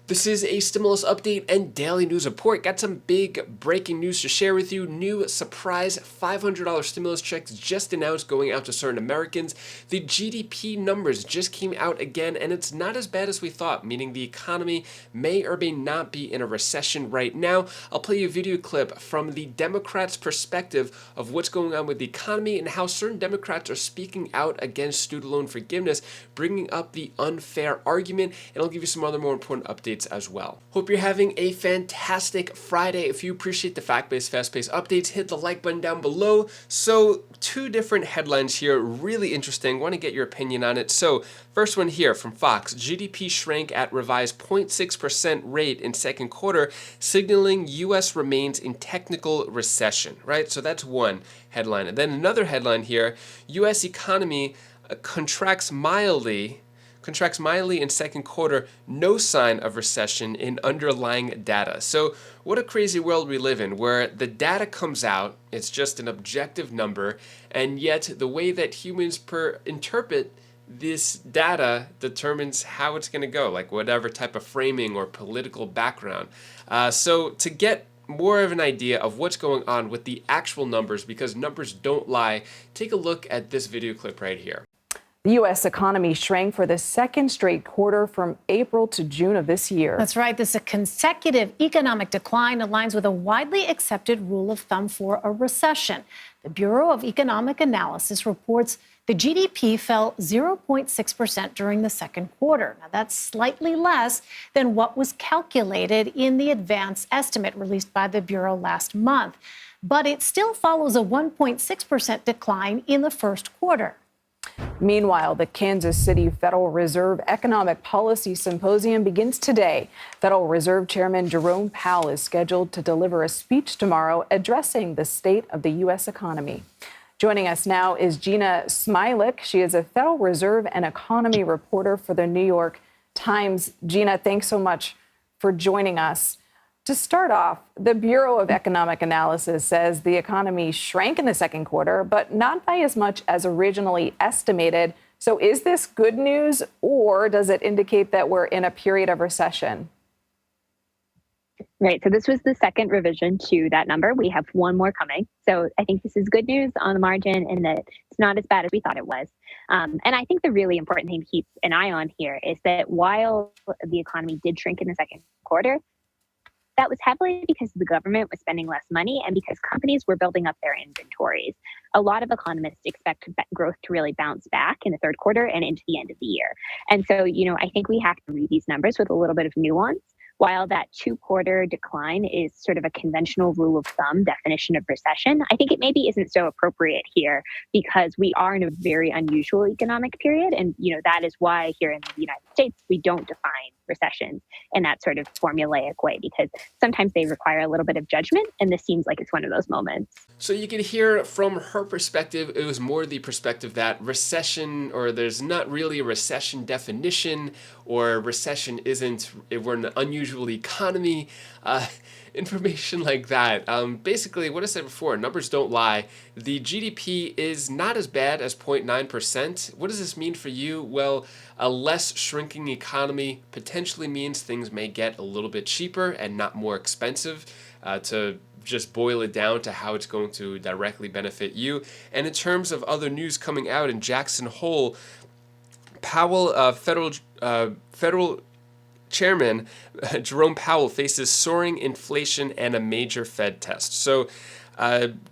This is a stimulus update and daily news report. Got some big breaking news to share with you. New surprise $500 stimulus checks just announced going out to certain Americans. The GDP numbers just came out again, and it's not as bad as we thought, meaning the economy may or may not be in a recession right now. I'll play you a video clip from the Democrats' perspective of what's going on with the economy and how certain Democrats are speaking out against student loan forgiveness, bringing up the unfair argument, and I'll give you some other more important updates as well. Hope you're having a fantastic Friday. If you appreciate the fact-based, fast-paced updates, hit the like button down below. So, two different headlines here, really interesting. Want to get your opinion on it. So, first one here from Fox. GDP shrank at revised 0.6% rate in second quarter, signaling U.S. remains in technical recession, right? So that's one headline. And then another headline here, U.S. economy contracts mildly in second quarter, no sign of recession in underlying data. So what a crazy world we live in, where the data comes out, it's just an objective number, and yet the way that humans interpret this data determines how it's going to go, like whatever type of framing or political background. So to get more of an idea of what's going on with the actual numbers, because numbers don't lie, take a look at this video clip right here. The U.S. economy shrank for the second straight quarter from April to June of this year. That's right. This consecutive economic decline aligns with a widely accepted rule of thumb for a recession. The Bureau of Economic Analysis reports the GDP fell 0.6% during the second quarter. Now, that's slightly less than what was calculated in the advance estimate released by the Bureau last month. But it still follows a 1.6% decline in the first quarter. Meanwhile, the Kansas City Federal Reserve Economic Policy Symposium begins today. Federal Reserve Chairman Jerome Powell is scheduled to deliver a speech tomorrow addressing the state of the U.S. economy. Joining us now is Gina Smilik. She is a Federal Reserve and economy reporter for the New York Times. Gina, thanks so much for joining us. To start off, the Bureau of Economic Analysis says the economy shrank in the second quarter, but not by as much as originally estimated. So is this good news, or does it indicate that we're in a period of recession? Right. So this was the second revision to that number. We have one more coming. So I think this is good news on the margin and that it's not as bad as we thought it was. And I think the really important thing to keep an eye on here is that while the economy did shrink in the second quarter, that was heavily because the government was spending less money and because companies were building up their inventories. A lot of economists expect growth to really bounce back in the third quarter and into the end of the year. And so, I think we have to read these numbers with a little bit of nuance. While that 2-quarter decline is sort of a conventional rule of thumb definition of recession, I think it maybe isn't so appropriate here because we are in a very unusual economic period. And, that is why here in the United States, we don't define recessions in that sort of formulaic way, because sometimes they require a little bit of judgment. And this seems like it's one of those moments. So you can hear from her perspective, it was more the perspective that recession, or there's not really a recession definition, or recession isn't, we're in an unusual economy, information like that. Basically, what I said before, numbers don't lie. The GDP is not as bad as 0.9%. What does this mean for you? Well, a less shrinking economy potentially means things may get a little bit cheaper and not more expensive. To just boil it down to how it's going to directly benefit you. And in terms of other news coming out in Jackson Hole, Powell, federal Chairman Jerome Powell faces soaring inflation and a major Fed test. So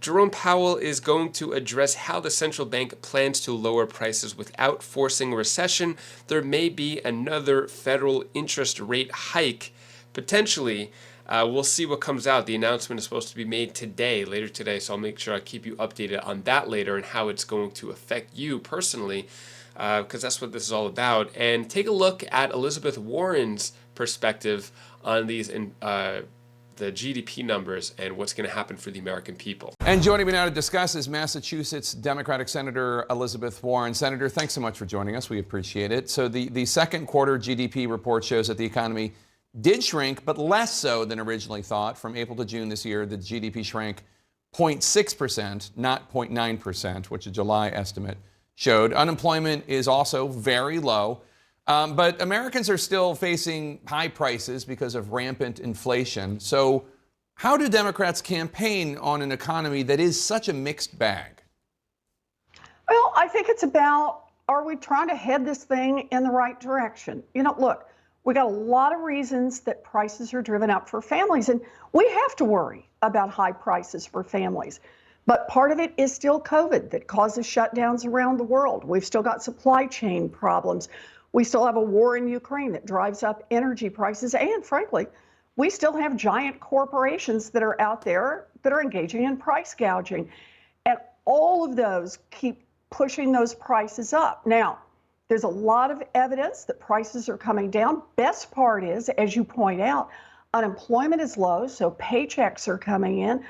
Jerome Powell is going to address how the central bank plans to lower prices without forcing a recession. There may be another federal interest rate hike, potentially. We'll see what comes out. The announcement is supposed to be made later today, so I'll make sure I keep you updated on that later and how it's going to affect you personally, because that's what this is all about. And take a look at Elizabeth Warren's perspective on these the GDP numbers and what's going to happen for the American people. And joining me now to discuss is Massachusetts Democratic Senator Elizabeth Warren. Senator, thanks so much for joining us. We appreciate it. So the second quarter GDP report shows that the economy did shrink, but less so than originally thought. From April to June this year, the GDP shrank 0.6%, not 0.9%, which a July estimate showed. Unemployment is also very low. But Americans are still facing high prices because of rampant inflation. So how do Democrats campaign on an economy that is such a mixed bag? Well, I think it's about, are we trying to head this thing in the right direction? Look, we got a lot of reasons that prices are driven up for families, and we have to worry about high prices for families. But part of it is still COVID that causes shutdowns around the world. We've still got supply chain problems. We still have a war in Ukraine that drives up energy prices. And frankly, we still have giant corporations that are out there that are engaging in price gouging. And all of those keep pushing those prices up. Now, there's a lot of evidence that prices are coming down. Best part is, as you point out, unemployment is low, so paychecks are coming in.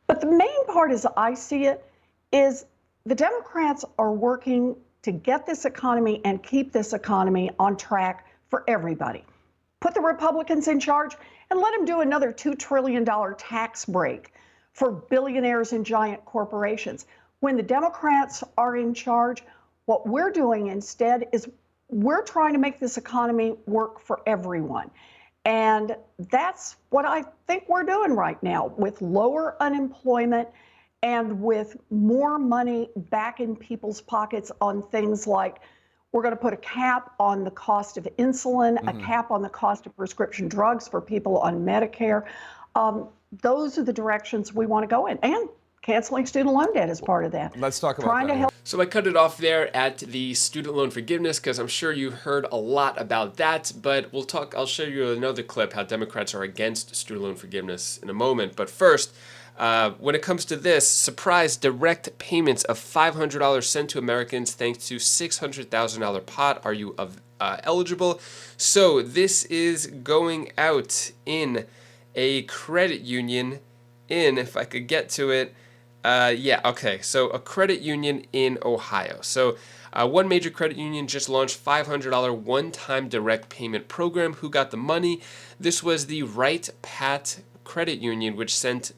But the main part, as I see it, is the Democrats are working to get this economy and keep this economy on track for everybody. Put the Republicans in charge and let them do another $2 trillion tax break for billionaires and giant corporations. When the Democrats are in charge, what we're doing instead is we're trying to make this economy work for everyone. And that's what I think we're doing right now, with lower unemployment and with more money back in people's pockets on things like, we're going to put a cap on the cost of insulin, a cap on the cost of prescription drugs for people on Medicare. Those are the directions we want to go in. And canceling student loan debt is part of that. Let's talk about Trying that. to help. So I cut it off there at the student loan forgiveness because I'm sure you heard a lot about that, but I'll show you another clip how Democrats are against student loan forgiveness in a moment. But first, when it comes to this, surprise direct payments of $500 sent to Americans thanks to $600,000 pot. Are you eligible? So this is going out in a credit union if I could get to it. So a credit union in Ohio. So one major credit union just launched $500 one-time direct payment program. Who got the money? This was the Right Pat Credit Union, which sent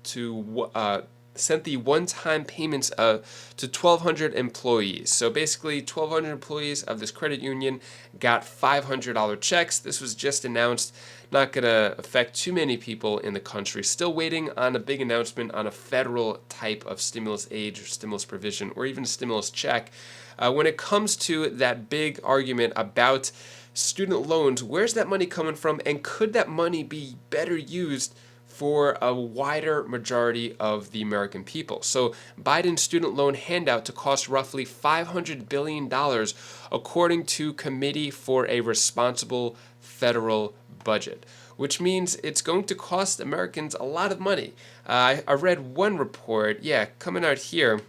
the one-time payments to 1,200 employees. So basically, 1,200 employees of this credit union got $500 checks. This was just announced. Not going to affect too many people in the country. Still waiting on a big announcement on a federal type of stimulus aid or stimulus provision or even a stimulus check. When it comes to that big argument about student loans, where's that money coming from, and could that money be better used for a wider majority of the American people? So Biden's student loan handout to cost roughly $500 billion, according to Committee for a Responsible Federal Budget, which means it's going to cost Americans a lot of money. I read one report, coming out here.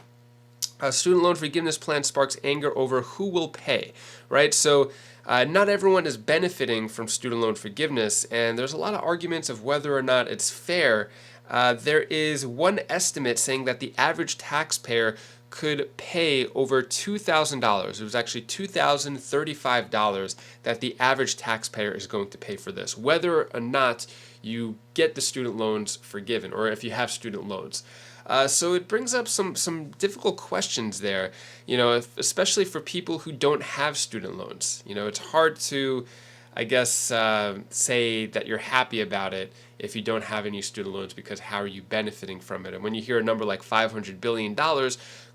A student loan forgiveness plan sparks anger over who will pay, right? So not everyone is benefiting from student loan forgiveness, and there's a lot of arguments of whether or not it's fair. There is one estimate saying that the average taxpayer could pay over $2,000. It was actually $2,035 that the average taxpayer is going to pay for this, whether or not you get the student loans forgiven or if you have student loans. So it brings up some difficult questions there, especially for people who don't have student loans. It's hard to, I guess, say that you're happy about it if you don't have any student loans, because how are you benefiting from it? And when you hear a number like $500 billion,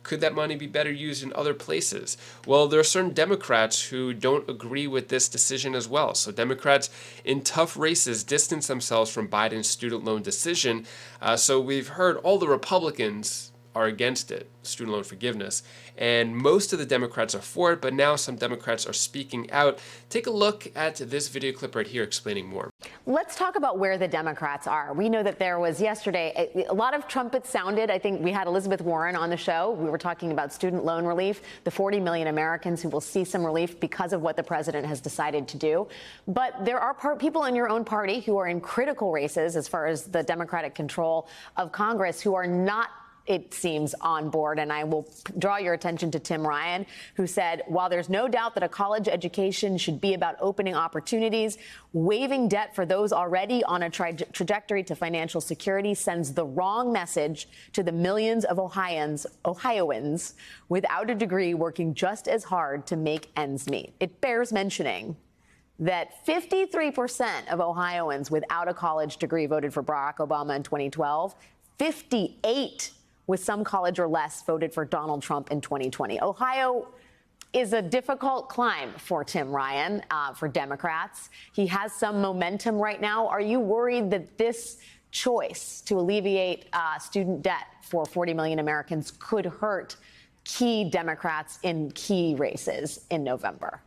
could that money be better used in other places? Well, there are certain Democrats who don't agree with this decision as well. So Democrats in tough races distance themselves from Biden's student loan decision. So we've heard all the Republicans are against it, student loan forgiveness, and most of the Democrats are for it, but now some Democrats are speaking out. Take a look at this video clip right here explaining more. Let's talk about where the Democrats are. We know that there was yesterday a lot of trumpets sounded. I think we had Elizabeth Warren on the show. We were talking about student loan relief, the 40 million Americans who will see some relief because of what the president has decided to do. But there are people in your own party who are in critical races as far as the Democratic control of Congress who are not it seems, on board. And I will draw your attention to Tim Ryan, who said, while there's no doubt that a college education should be about opening opportunities, waiving debt for those already on a trajectory to financial security sends the wrong message to the millions of Ohioans without a degree working just as hard to make ends meet. It bears mentioning that 53% of Ohioans without a college degree voted for Barack Obama in 2012. 58 with some college or less voted for Donald Trump in 2020. Ohio is a difficult climb for Tim Ryan, for Democrats. He has some momentum right now. Are you worried that this choice to alleviate student debt for 40 million Americans could hurt key Democrats in key races in November?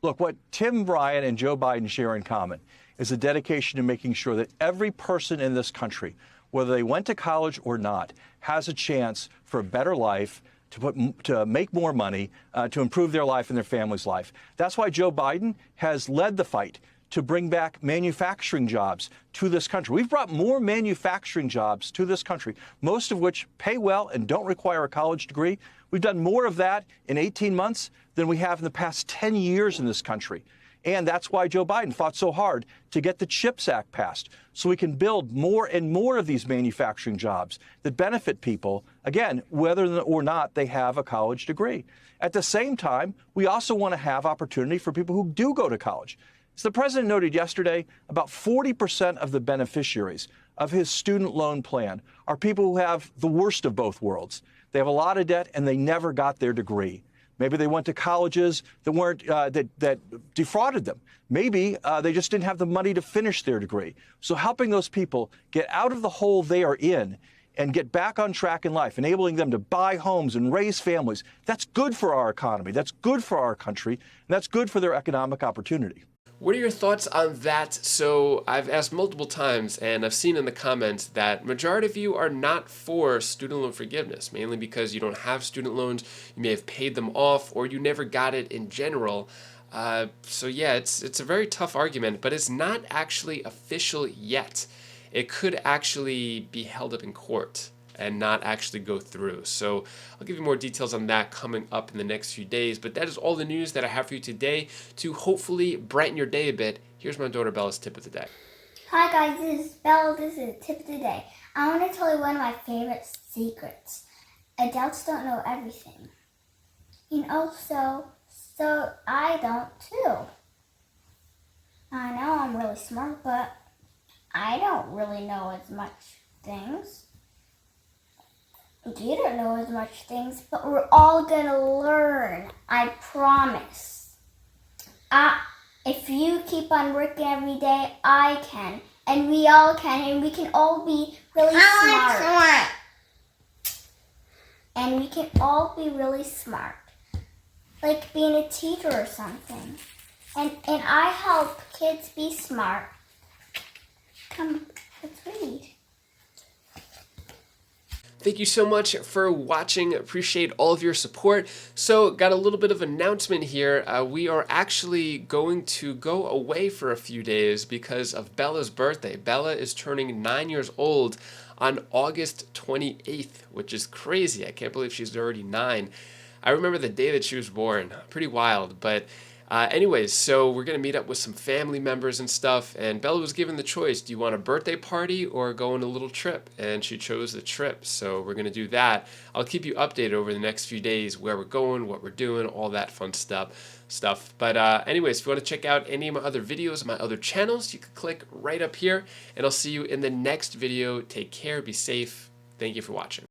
Look, what Tim Ryan and Joe Biden share in common is a dedication to making sure that every person in this country, whether they went to college or not, has a chance for a better life, to make more money, to improve their life and their family's life. That's why Joe Biden has led the fight to bring back manufacturing jobs to this country. We've brought more manufacturing jobs to this country, most of which pay well and don't require a college degree. We've done more of that in 18 months than we have in the past 10 years in this country. And that's why Joe Biden fought so hard to get the CHIPS Act passed, so we can build more and more of these manufacturing jobs that benefit people, again, whether or not they have a college degree. At the same time, we also want to have opportunity for people who do go to college. As the president noted yesterday, about 40% of the beneficiaries of his student loan plan are people who have the worst of both worlds. They have a lot of debt and they never got their degree. Maybe they went to colleges that weren't that defrauded them. Maybe they just didn't have the money to finish their degree. So helping those people get out of the hole they are in and get back on track in life, enabling them to buy homes and raise families, that's good for our economy. That's good for our country. And that's good for their economic opportunity. What are your thoughts on that? So I've asked multiple times, and I've seen in the comments that majority of you are not for student loan forgiveness, mainly because you don't have student loans, you may have paid them off, or you never got it in general. So yeah, it's a very tough argument, but it's not actually official yet. It could actually be held up in court and not actually go through. So I'll give you more details on that coming up in the next few days. But that is all the news that I have for you today to hopefully brighten your day a bit. Here's my daughter Bella's tip of the day. Hi guys, this is Bella. This is a tip of the day. I want to tell you one of my favorite secrets. Adults don't know everything. So I don't too. I know I'm really smart, but I don't really know as much things. You don't know as much things, but we're all gonna learn. I promise. If you keep on working every day, I can, and we all can, and we can all be really smart. And we can all be really smart, like being a teacher or something. And I help kids be smart. Come, let's read. Thank you so much for watching. Appreciate all of your support. So got a little bit of announcement here. We are actually going to go away for a few days because of Bella's birthday. Bella is turning 9 years old on August 28th, which is crazy. I can't believe she's already 9. I remember the day that she was born. Pretty wild, but anyways, so we're going to meet up with some family members and stuff, and Bella was given the choice, do you want a birthday party or go on a little trip? And she chose the trip, so we're going to do that. I'll keep you updated over the next few days, where we're going, what we're doing, all that fun stuff. But anyways, if you want to check out any of my other videos, my other channels, you can click right up here, and I'll see you in the next video. Take care, be safe. Thank you for watching.